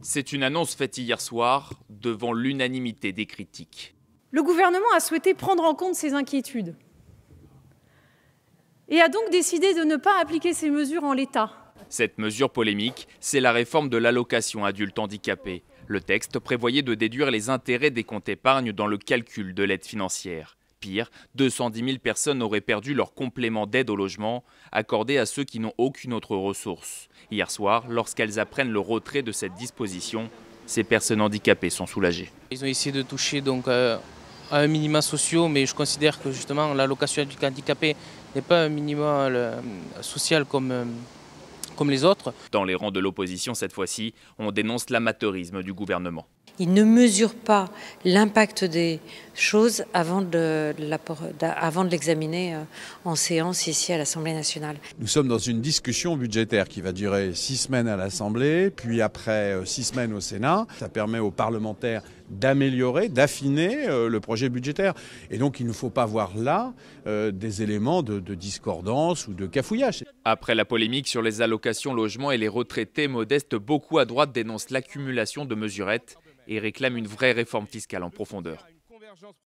C'est une annonce faite hier soir devant l'unanimité des critiques. Le gouvernement a souhaité prendre en compte ces inquiétudes et a donc décidé de ne pas appliquer ces mesures en l'état. Cette mesure polémique, c'est la réforme de l'allocation adulte handicapé. Le texte prévoyait de déduire les intérêts des comptes épargne dans le calcul de l'aide financière. Pire, 210 000 personnes auraient perdu leur complément d'aide au logement accordé à ceux qui n'ont aucune autre ressource. Hier soir, lorsqu'elles apprennent le retrait de cette disposition, ces personnes handicapées sont soulagées. Ils ont essayé de toucher donc à un minima social, mais je considère que justement l'allocation adulte handicapé n'est pas un minima social comme les autres. Dans les rangs de l'opposition cette fois-ci, on dénonce l'amateurisme du gouvernement. Il ne mesure pas l'impact des choses avant de l'examiner en séance ici à l'Assemblée nationale. Nous sommes dans une discussion budgétaire qui va durer 6 semaines à l'Assemblée, puis après 6 semaines au Sénat. Ça permet aux parlementaires d'améliorer, d'affiner le projet budgétaire. Et donc il ne faut pas voir là des éléments de discordance ou de cafouillage. Après la polémique sur les allocations logement et les retraités modestes, beaucoup à droite dénoncent l'accumulation de mesurettes et réclament une vraie réforme fiscale en profondeur.